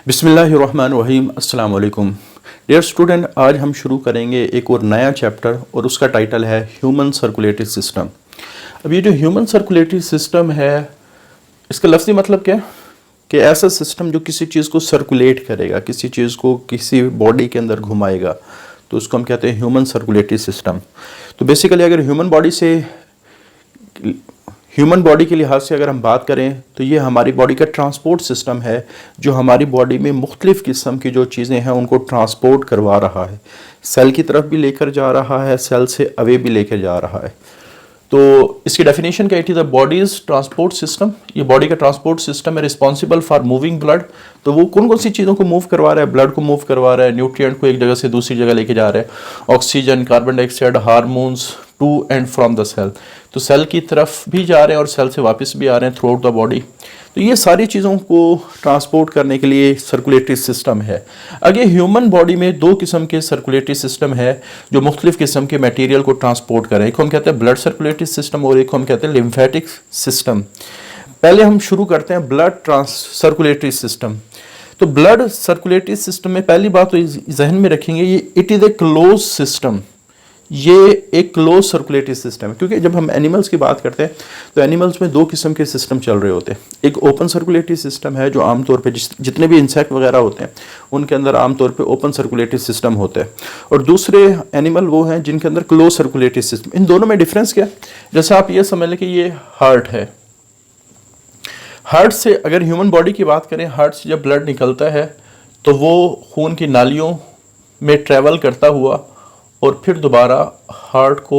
बिस्मिल्लाहिर्रहमानिर्रहीम अस्सलाम वालेकुम। डियर स्टूडेंट, आज हम शुरू करेंगे एक और नया चैप्टर और उसका टाइटल है ह्यूमन सर्कुलेटरी सिस्टम। अब ये जो ह्यूमन सर्कुलेटरी सिस्टम है, इसका लफ्ज़ी मतलब क्या है कि ऐसा सिस्टम जो किसी चीज़ को सर्कुलेट करेगा, किसी चीज़ को किसी बॉडी के अंदर घुमाएगा, तो उसको हम कहते हैं ह्यूमन सर्कुलेटरी सिस्टम। तो बेसिकली अगर ह्यूमन बॉडी के लिहाज से अगर हम बात करें तो ये हमारी बॉडी का ट्रांसपोर्ट सिस्टम है जो हमारी बॉडी में मुख्तलिफ़ किस्म की जो चीज़ें हैं उनको ट्रांसपोर्ट करवा रहा है। सेल की तरफ भी लेकर जा रहा है, सेल से अवे भी लेकर जा रहा है। तो इसकी डेफिनेशन क्या, it is the bodies transport system. ये बॉडी का ट्रांसपोर्ट सिस्टम है रिस्पॉन्सिबल फॉर मूविंग ब्लड। तो वो कौन कौन सी चीज़ों को मूव करवा रहा है? ब्लड को मूव करवा रहा है, न्यूट्रिएंट को एक जगह से दूसरी जगह लेके जा रहा है, oxygen, carbon dioxide, hormones to and from the cell. तो सेल की तरफ भी जा रहे हैं और सेल से वापस भी आ रहे हैं थ्रू आउट द बॉडी। तो ये सारी चीज़ों को ट्रांसपोर्ट करने के लिए सर्कुलेटरी सिस्टम है। अगे ह्यूमन बॉडी में दो किस्म के सर्कुलेटरी सिस्टम है जो मुख्तलिफ किस्म के मटेरियल को ट्रांसपोर्ट करें। एक को हम कहते हैं ब्लड सर्कुलेटरी सिस्टम और एक को हम कहते हैं लिम्फेटिक सिस्टम। पहले हम शुरू करते हैं ब्लड सर्कुलेटरी सिस्टम। तो ब्लड सर्कुलेटरी सिस्टम में पहली बात तो जहन में रखेंगे, ये it is a close system. ये एक क्लोज सर्कुलेटरी सिस्टम है, क्योंकि जब हम एनिमल्स की बात करते हैं तो एनिमल्स में दो किस्म के सिस्टम चल रहे होते हैं। एक ओपन सर्कुलेटरी सिस्टम है जो आमतौर पे जितने भी इंसेक्ट वगैरह होते हैं उनके अंदर आमतौर पे ओपन सर्कुलेटरी सिस्टम होता है, और दूसरे एनिमल वो हैं जिनके अंदर क्लोज सर्कुलेटरी सिस्टम। इन दोनों में डिफरेंस क्या है? जैसे आप ये समझ लें कि ये हार्ट है। हार्ट से अगर ह्यूमन बॉडी की बात करें, हार्ट से जब ब्लड निकलता है तो वो खून की नालियों में ट्रेवल करता हुआ और फिर दोबारा हार्ट को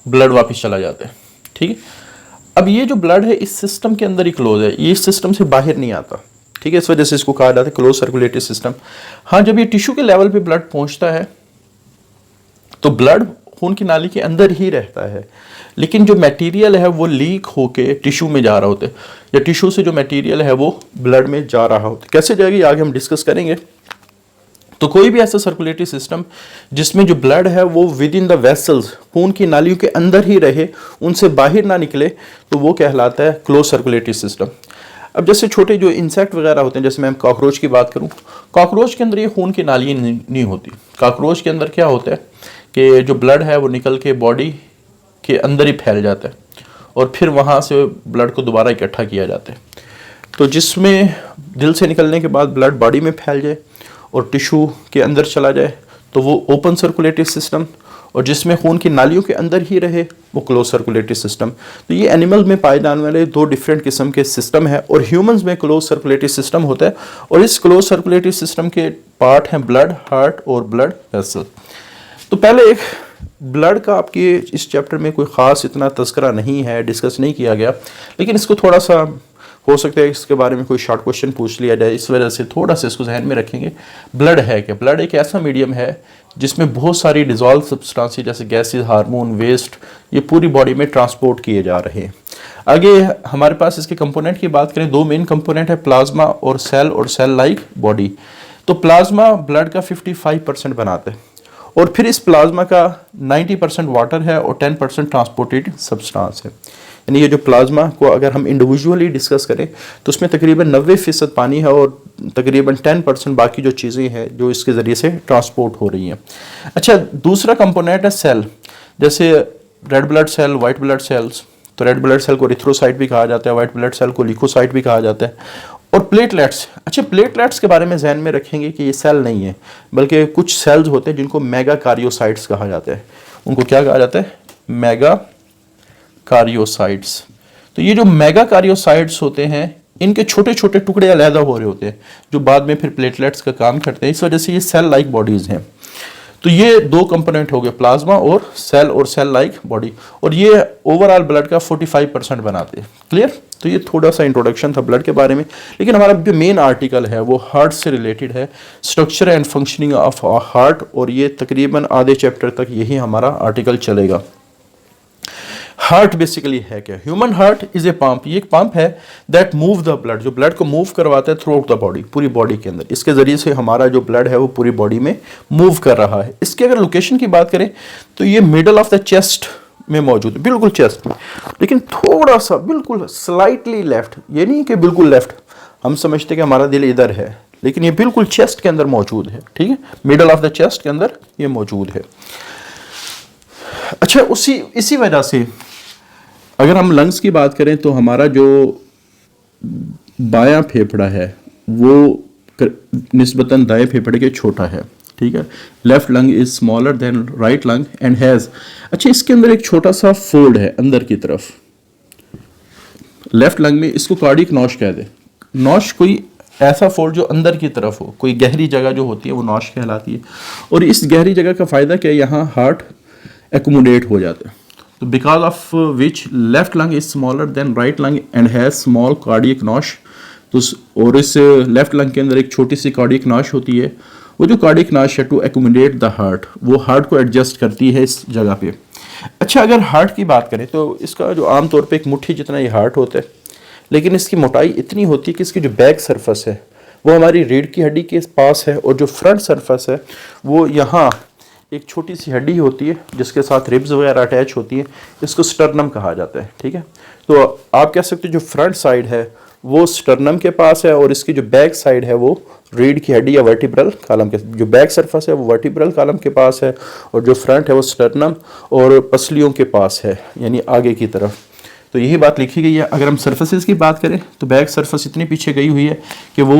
ब्लड वापस चला जाता है। ठीक है, अब ये जो ब्लड है इस सिस्टम के अंदर ही क्लोज है, ये इस सिस्टम से बाहर नहीं आता। ठीक है, इस वजह से इसको कहा जाता है क्लोज सर्कुलेटरी सिस्टम। हाँ, जब ये टिश्यू के लेवल पे ब्लड पहुंचता है तो ब्लड खून की नाली के अंदर ही रहता है, लेकिन जो मटेरियल है वो लीक होके टिश्यू में जा रहा होता है, या टिश्यू से जो मटेरियल है वो ब्लड में जा रहा होता है। कैसे जाएगी आगे हम डिस्कस करेंगे। तो कोई भी ऐसा सर्कुलेटरी सिस्टम जिसमें जो ब्लड है वो विद इन द वेसल्स, खून की नालियों के अंदर ही रहे, उनसे बाहर ना निकले, तो वो कहलाता है क्लोज सर्कुलेटरी सिस्टम। अब जैसे छोटे जो इंसेक्ट वगैरह होते हैं, जैसे मैं कॉकरोच की बात करूं, कॉकरोच के अंदर ये खून की नालियाँ नहीं होती। कॉकरोच के अंदर क्या होता है कि जो ब्लड है वो निकल के बॉडी के अंदर ही फैल जाता है और फिर वहाँ से ब्लड को दोबारा इकट्ठा किया जाता है। तो जिसमें दिल से निकलने के बाद ब्लड बॉडी में फैल जाए और टिश्यू के अंदर चला जाए तो वो ओपन सर्कुलेटरी सिस्टम, और जिसमें खून की नालियों के अंदर ही रहे वो क्लोज सर्कुलेटरी सिस्टम। तो ये एनिमल में पाए जाने वाले दो डिफरेंट किस्म के सिस्टम है, और ह्यूमंस में क्लोज सर्कुलेटरी सिस्टम होता है। और इस क्लोज सर्कुलेटरी सिस्टम के पार्ट हैं ब्लड, हार्ट और ब्लड वेसल। तो पहले एक ब्लड का आपके इस चैप्टर में कोई ख़ास इतना तज़किरा नहीं है, डिस्कस नहीं किया गया, लेकिन इसको थोड़ा सा हो सकता है इसके बारे में कोई शॉर्ट क्वेश्चन पूछ लिया जाए, इस वजह से थोड़ा सा इसको जहन में रखेंगे। ब्लड है क्या? ब्लड एक ऐसा मीडियम है जिसमें बहुत सारी डिजॉल्व सब्सटेंसेस जैसे गैसेस, हार्मोन, वेस्ट, ये पूरी बॉडी में ट्रांसपोर्ट किए जा रहे हैं। आगे हमारे पास इसके कंपोनेंट की बात करें, दो मेन कंपोनेंट है, प्लाज्मा और सेल लाइक बॉडी। तो प्लाज्मा ब्लड का 55% बनाता है, और फिर इस प्लाज्मा का 90% वाटर है और 10% ट्रांसपोर्टेड सब्सटेंस है। यानी ये जो प्लाज्मा को अगर हम इंडिविजुअली डिस्कस करें तो उसमें तकरीबन 90% पानी है और तकरीबन 10% बाकी जो चीज़ें हैं जो इसके ज़रिए से ट्रांसपोर्ट हो रही हैं। अच्छा, दूसरा कंपोनेंट है सेल, जैसे red blood cell, white blood cells. तो रेड ब्लड सेल को एरिथ्रोसाइट भी कहा जाता है, वाइट ब्लड सेल को ल्यूकोसाइट भी कहा जाता है। और प्लेटलेट्स, अच्छा प्लेटलेट्स के बारे में जहन में रखेंगे कि ये सेल नहीं है, बल्कि कुछ सेल्स होते हैं जिनको मेगा कार्योसाइट्स कहा जाता है। उनको क्या कहा जाता है? मेगा कार्योसाइट्स। तो ये जो मेगा कार्योसाइट्स होते हैं इनके छोटे छोटे टुकड़े अलहदा हो रहे होते हैं जो बाद में फिर प्लेटलेट्स का काम करते हैं, इस वजह से ये सेल लाइक बॉडीज़ हैं। तो ये दो कंपोनेंट हो गए, प्लाज्मा और सेल लाइक बॉडी, और ये ओवरऑल ब्लड का 45% बनाते हैं। क्लियर? तो ये थोड़ा सा इंट्रोडक्शन था ब्लड के बारे में, लेकिन हमारा जो मेन आर्टिकल है वो हार्ट से रिलेटेड है, structure and functioning of heart, और ये तकरीबन आधे चैप्टर तक यही हमारा आर्टिकल चलेगा। हार्ट बेसिकली है क्या? Human heart is a pump. ये एक पंप है दैट मूव द ब्लड, जो ब्लड को मूव करवाता है थ्रू आउट द बॉडी, पूरी बॉडी के अंदर। इसके जरिए से हमारा जो ब्लड है वो पूरी बॉडी में मूव कर रहा है। इसके अगर लोकेशन की बात करें तो ये मिडल ऑफ द चेस्ट में मौजूद है, बिल्कुल चेस्ट में, लेकिन थोड़ा सा बिल्कुल स्लाइटली लेफ्ट, ये नहीं कि बिल्कुल लेफ्ट, हम समझते हैं कि हमारा दिल इधर है, लेकिन ये बिल्कुल चेस्ट के अंदर मौजूद है, ठीक है, मिडल ऑफ द चेस्ट के अंदर ये मौजूद है। अच्छा, इसी वजह से अगर हम लंग्स की बात करें तो हमारा जो बायां फेफड़ा है वो निस्बतन दाएं फेफड़े के छोटा है, ठीक है। Left lung is smaller than right lung and has, अच्छा इसके अंदर एक छोटा सा फोल्ड है अंदर की तरफ लेफ्ट लंग में, इसको कार्डियक नॉश कह दे। नॉश कोई ऐसा फोल्ड जो अंदर की तरफ हो, कोई गहरी जगह जो होती है वो नॉश कहलाती है। और इस गहरी जगह का फायदा क्या है, यहाँ हार्ट एकोमोडेट हो जाता है। तो because of which left lung is smaller than right lung and has small cardiac notch, तो और इस लेफ्ट लंग के अंदर एक छोटी सी कार्डियक नॉश होती है। वो जो कार्डियक नॉश है टू एकोमोडेट द हार्ट, वो हार्ट को एडजस्ट करती है इस जगह पे। अच्छा, अगर हार्ट की बात करें तो इसका जो आमतौर पे एक मुट्ठी जितना ये हार्ट होता है, लेकिन इसकी मोटाई इतनी होती है कि इसकी जो बैक सरफेस है वो हमारी रीढ़ की हड्डी के पास है, और जो फ्रंट सरफेस है वो यहाँ एक छोटी सी हड्डी होती है जिसके साथ रिब्स वगैरह अटैच होती है, इसको स्टर्नम कहा जाता है, ठीक है। तो आप कह सकते हो जो फ्रंट साइड है वो स्टर्नम के पास है, और इसकी जो बैक साइड है वो रीढ़ की हड्डी या वर्टिब्रल कॉलम के, जो बैक सरफेस है वो वर्टिब्रल कॉलम के पास है, और जो फ्रंट है वो स्टर्नम और पसलियों के पास है, यानी आगे की तरफ। तो यही बात लिखी गई है। अगर हम सरफेसेस की बात करें तो बैक सरफेस इतनी पीछे गई हुई है कि वो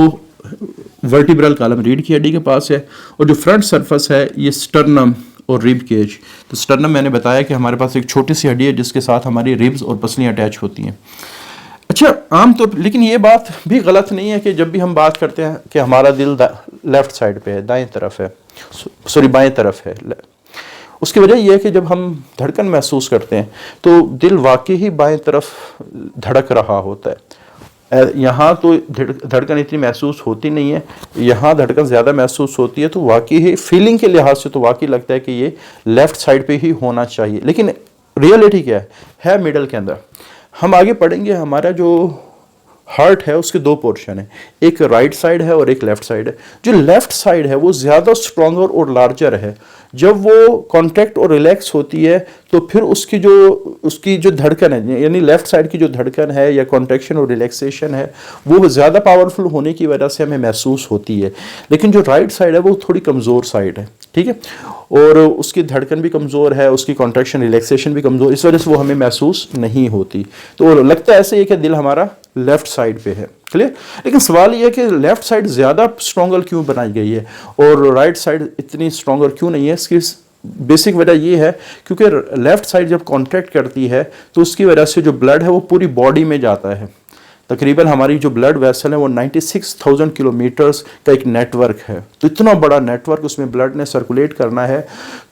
वर्टिब्रल कॉलम रीढ़ की हड्डी के पास है, और जो फ्रंट सरफेस है ये स्टर्नम और रिब केज। तो स्टर्नम मैंने बताया कि हमारे पास एक छोटी सी हड्डी है जिसके साथ हमारी रिब्स और पसलियाँ अटैच होती हैं। अच्छा, आमतौर पर लेकिन ये बात भी गलत नहीं है कि जब भी हम बात करते हैं कि हमारा दिल लेफ्ट साइड पे है, दाएं तरफ है, सॉरी बाएं तरफ है, उसकी वजह यह है कि जब हम धड़कन महसूस करते हैं तो दिल वाकई ही बाएं तरफ धड़क रहा होता है। यहाँ तो धड़कन इतनी महसूस होती नहीं है, यहाँ धड़कन ज़्यादा महसूस होती है। तो वाकई ही फीलिंग के लिहाज से तो वाकई लगता है कि ये लेफ़्ट साइड पे ही होना चाहिए, लेकिन रियलिटी क्या है मिडल के अंदर। हम आगे पढ़ेंगे, हमारा जो हार्ट है उसके दो पोर्शन है, एक राइट साइड है और एक लेफ्ट साइड है। जो लेफ्ट साइड है वो ज़्यादा स्ट्रॉन्गर और लार्जर है। जब वो कॉन्ट्रैक्ट और रिलैक्स होती है तो फिर उसकी जो धड़कन है, यानी लेफ्ट साइड की जो धड़कन है या कॉन्ट्रैक्शन और रिलैक्सेशन है, वो ज़्यादा पावरफुल होने की वजह से हमें महसूस होती है। लेकिन जो राइट साइड है वो थोड़ी कमज़ोर साइड है, ठीक है, और उसकी धड़कन भी कमज़ोर है, उसकी कॉन्ट्रैक्शन रिलैक्सेशन भी कमज़ोर, इस वजह से वो हमें महसूस नहीं होती। तो लगता है ऐसे ही कि दिल हमारा लेफ्ट साइड पे है, क्लियर। लेकिन सवाल ये है कि लेफ्ट साइड ज़्यादा स्ट्रॉन्गर क्यों बनाई गई है और राइट साइड इतनी स्ट्रॉन्गर क्यों नहीं है। इसकी बेसिक वजह ये है क्योंकि लेफ्ट साइड जब कॉन्ट्रैक्ट करती है तो उसकी वजह से जो ब्लड है वो पूरी बॉडी में जाता है। तकरीबन हमारी जो ब्लड वेसल है वो 96,000 किलोमीटर्स का एक नेटवर्क है। तो इतना बड़ा नेटवर्क उसमें ब्लड ने सर्कुलेट करना है,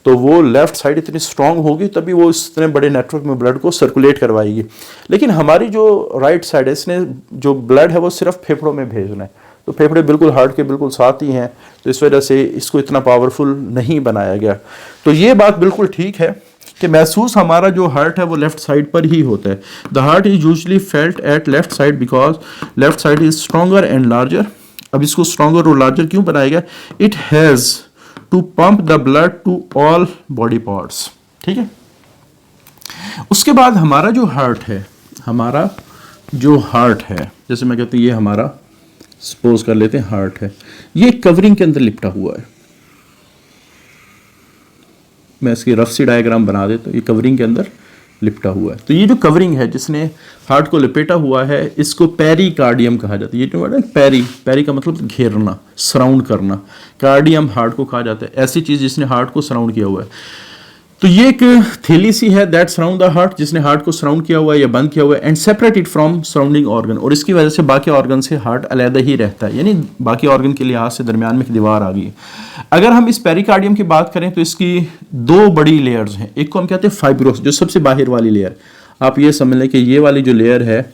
तो वो लेफ्ट साइड इतनी स्ट्रांग होगी तभी वो इतने बड़े नेटवर्क में ब्लड को सर्कुलेट करवाएगी। लेकिन हमारी जो राइट साइड है, इसने जो ब्लड है वो सिर्फ फेफड़ों में भेजना है, तो फेफड़े बिल्कुल हार्ट के बिल्कुल साथ ही हैं, तो इस वजह से इसको इतना पावरफुल नहीं बनाया गया। तो ये बात बिल्कुल ठीक है कि महसूस हमारा जो हार्ट है वो लेफ्ट साइड पर ही होता है। The heart is usually felt at left side because left side is stronger and larger. अब इसको स्ट्रॉन्गर और लार्जर क्यों बनाया गया? It has to pump the blood to all body parts, ठीक है। उसके बाद हमारा जो हार्ट है, जैसे मैं कहती हूँ ये हमारा सपोज कर लेते हैं हार्ट है, ये कवरिंग के अंदर लिपटा हुआ है। मैं इसकी रफ सी डायग्राम बना देता हूँ, ये कवरिंग के अंदर लिपटा हुआ है। तो ये जो कवरिंग है जिसने हार्ट को लपेटा हुआ है, इसको पेरिकार्डियम कहा जाता है। ये जो वर्ड है पेरी का मतलब घेरना, सराउंड करना। कार्डियम हार्ट को कहा जाता है, ऐसी चीज जिसने हार्ट को सराउंड किया हुआ है। तो ये एक थैली सी है दैट सराउंड द हार्ट, जिसने हार्ट को सराउंड किया हुआ है या बंद किया हुआ है, and separate it from surrounding organ. और इसकी वजह से बाकी ऑर्गन से हार्ट अलग ही रहता है, यानी बाकी ऑर्गन के लिहाज से दरमियान में एक दीवार आ गई। अगर हम इस पेरिकार्डियम की बात करें तो इसकी दो बड़ी लेयर्स हैं। एक को हम कहते हैं फाइब्रोस, जो सबसे बाहर वाली लेयर, आप ये समझ लें कि ये वाली जो लेयर है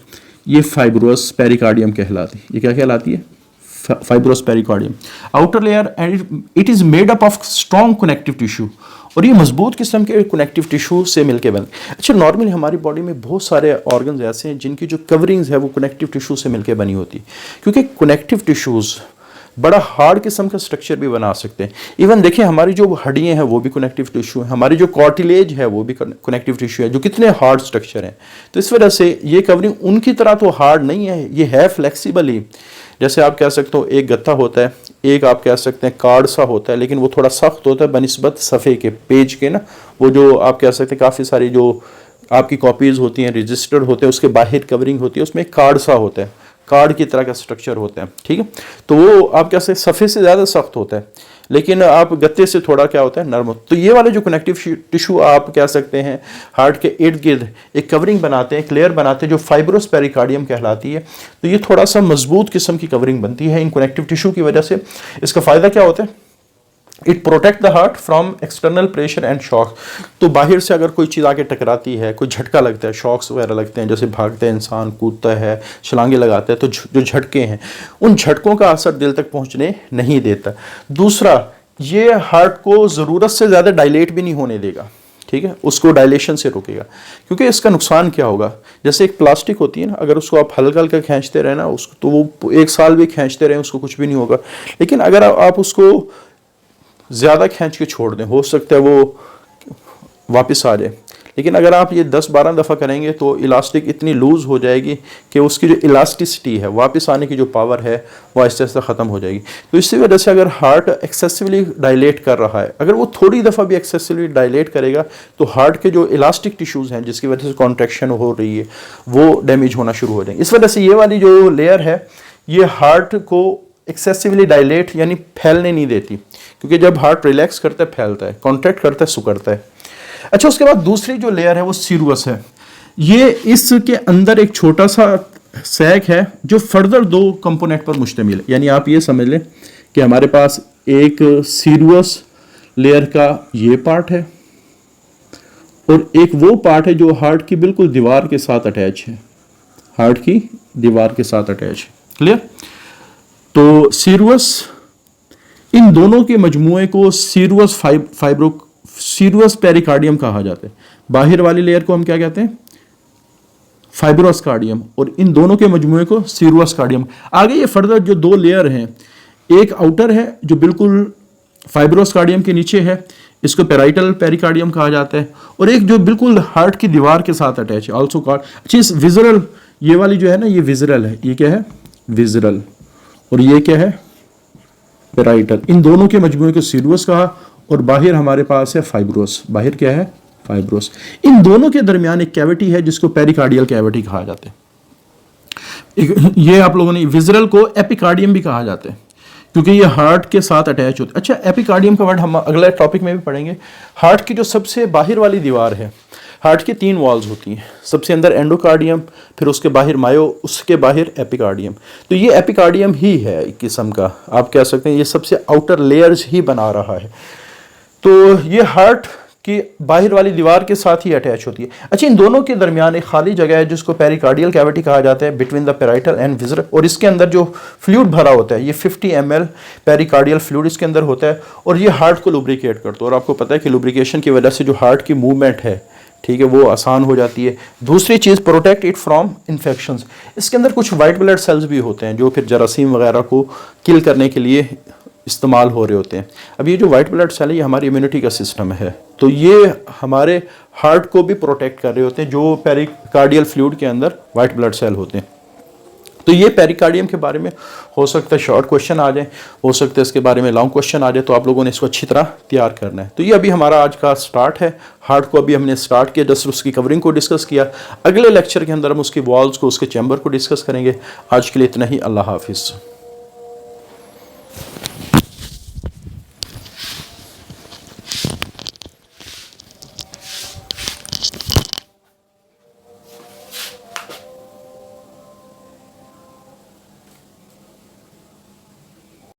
ये फाइब्रोस पेरिकार्डियम कहलाती है। ये क्या कहलाती है? Fibrous pericardium. Outer layer and it is made up of strong connective tissue, और ये मजबूत किस्म के कनेक्टिव टिश्यू से मिलकर बन। अच्छा, नॉर्मली हमारी बॉडी में बहुत सारे ऑर्गन्स ऐसे हैं जिनकी जो कवरिंग्स है वो कनेक्टिव टिश्यू से मिलकर बनी होती है, क्योंकि कनेक्टिव टिश्यूज़ बड़ा हार्ड किस्म का स्ट्रक्चर भी बना सकते हैं। इवन देखिए हमारी जो हड्डियाँ हैं वो भी कनेक्टिव टिश्यू है, हमारी जो कार्टिलेज है वो भी कनेक्टिव टिश्यू है, जो कितने हार्ड स्ट्रक्चर हैं। तो इस वजह से ये कवरिंग उनकी तरह तो हार्ड नहीं है, ये है फ्लेक्सिबल ही। जैसे आप कह सकते हो एक गत्ता होता है, एक आप कह सकते हैं कार्ड सा होता है, लेकिन वो थोड़ा सख्त होता है बनिस्बत सफ़े के पेज के ना, वो जो आप कह सकते हैं काफ़ी सारी जो आपकी कॉपीज़ होती हैं, रजिस्टर्ड होते हैं, उसके बाहर कवरिंग होती है, उसमें एक कार्ड सा होता है, कार्ड की तरह का स्ट्रक्चर होता है, ठीक है। तो वो आप कह सकते सफ़े से ज़्यादा सख्त होता है, लेकिन आप गत्ते से थोड़ा क्या होता है नरम। तो ये वाले जो कनेक्टिव टिश्यू आप कह सकते हैं हार्ट के इर्द गिर्द एक कवरिंग बनाते हैं, एक लेयर बनाते हैं जो फाइब्रोस पेरिकार्डियम कहलाती है। तो ये थोड़ा सा मजबूत किस्म की कवरिंग बनती है इन कनेक्टिव टिश्यू की वजह से। इसका फ़ायदा क्या होता है? It protect the heart from external pressure and shock. तो बाहर से अगर कोई चीज़ आके टकराती है, कोई झटका लगता है, शॉक्स वगैरह लगते हैं, जैसे भागते हैं इंसान, कूदता है, छलांगे लगाता है, तो जो झटके हैं उन झटकों का असर दिल तक पहुंचने नहीं देता। दूसरा, ये हार्ट को ज़रूरत से ज़्यादा डायलेट भी नहीं होने देगा, ठीक है, उसको डायलेशन से रोकेगा। क्योंकि इसका नुकसान क्या होगा, जैसे एक प्लास्टिक होती है ना, अगर उसको आप हल्का हल्का खींचते रहे ना उसको, तो वो 1 साल भी खींचते रहे उसको कुछ भी नहीं होगा। लेकिन अगर आप उसको ज़्यादा खींच के छोड़ दें, हो सकता है वो वापस आ जाए। लेकिन अगर आप ये 10-12 दफ़ा करेंगे तो इलास्टिक इतनी लूज़ हो जाएगी कि उसकी जो इलास्टिसिटी है, वापस आने की जो पावर है, वो आहिस्ता आहिस्ता ख़त्म हो जाएगी। तो इसी वजह से अगर हार्ट एक्सेसिवली डायलेट कर रहा है, अगर वो थोड़ी दफ़ा भी एक्सेसिवली डायलेट करेगा, तो हार्ट के जो इलास्टिक टिश्यूज़ हैं जिसकी वजह से कॉन्ट्रैक्शन हो रही है, वो डैमेज होना शुरू हो जाएंगे। इस वजह से ये वाली जो लेयर है, ये हार्ट को एक्सेसिवली डायलेट यानी फैलने नहीं देती, क्योंकि जब हार्ट रिलैक्स करता है फैलता है, कॉन्ट्रैक्ट करता है सिकुड़ता है। अच्छा, उसके बाद दूसरी जो लेयर है वो सीरुअस है। ये इसके अंदर एक छोटा सा सैक है जो फर्दर 2 कंपोनेंट पर मुश्तमिल है। यानी आप ये समझ लें कि हमारे पास एक सीरुअस लेयर का ये पार्ट है और एक वो पार्ट है जो हार्ट की बिल्कुल दीवार के साथ अटैच है, हार्ट की दीवार के साथ अटैच है। क्लियर? तो सीरुअस, इन दोनों के मजमूए को सीरुअस पेरिकार्डियम कहा जाता है। बाहर वाली लेयर को हम क्या कहते हैं? फाइब्रोस कार्डियम, और इन दोनों के मजमूए को सीरुअस कार्डियम। आगे ये फर्दर जो 2 लेयर हैं, एक आउटर है जो बिल्कुल फाइब्रोस कार्डियम के नीचे है, इसको पेराइटल पेरिकार्डियम कहा जाता है, और एक जो बिल्कुल हार्ट की दीवार के साथ अटैच है, ऑल्सो कॉल्ड। अच्छा, इस विजरल, ये वाली जो है ना, ये विजरल है। ये क्या है? विजरल। और ये क्या है? पेराइटल। इन दोनों के मजमूए को सीरुअस कहा, और बाहर हमारे पास है फाइब्रोस। बाहर क्या है? फाइब्रोस। इन दोनों के दरमियान एक कैविटी है जिसको पेरिकार्डियल कैविटी कहा जाता है। ये आप लोगों ने विजरल को एपिकार्डियम भी कहा जाता है, क्योंकि ये हार्ट के साथ अटैच होता है। अच्छा, एपिकार्डियम का वर्ड हम अगले टॉपिक में भी पढ़ेंगे। हार्ट की जो सबसे बाहर वाली दीवार है, हार्ट की 3 वॉल्स होती हैं, सबसे अंदर एंडोकार्डियम, फिर उसके बाहर मायो, उसके बाहर एपिकार्डियम। तो ये एपिकार्डियम ही है एक किस्म का, आप कह सकते हैं ये सबसे आउटर लेयर्स ही बना रहा है। तो ये हार्ट की बाहर वाली दीवार के साथ ही अटैच होती है। अच्छा, इन दोनों के दरमियान एक खाली जगह है जिसको पेरिकार्डियल कैविटी कहा जाता है, between the parietal and visceral, और इसके अंदर जो फ्लूइड भरा होता है, ये 50 ml पेरिकार्डियल फ्लूइड इसके अंदर होता है, और ये हार्ट को लुब्रिकेट करता है। और आपको पता है कि लुब्रिकेशन की वजह से जो हार्ट की मूवमेंट है, ठीक है, वो आसान हो जाती है। दूसरी चीज़, प्रोटेक्ट इट फ्रॉम इन्फेक्शंस। इसके अंदर कुछ वाइट ब्लड सेल्स भी होते हैं जो फिर जरासीम वगैरह को किल करने के लिए इस्तेमाल हो रहे होते हैं। अब ये जो वाइट ब्लड सेल है, ये हमारी इम्यूनिटी का सिस्टम है, तो ये हमारे हार्ट को भी प्रोटेक्ट कर रहे होते हैं, जो पेरिकार्डियल फ्लूइड के अंदर वाइट ब्लड सेल होते हैं। तो ये पेरिकार्डियम के बारे में हो सकता है शॉर्ट क्वेश्चन आ जाए, हो सकता है इसके बारे में लॉन्ग क्वेश्चन आ जाए, तो आप लोगों ने इसको अच्छी तरह तैयार करना है। तो ये अभी हमारा आज का स्टार्ट है। हार्ट को अभी हमने स्टार्ट किया, जस्ट उसकी कवरिंग को डिस्कस किया। अगले लेक्चर के अंदर हम उसकी वॉल्स को, उसके चैम्बर को डिस्कस करेंगे। आज के लिए इतना ही। अल्लाह हाफिज़।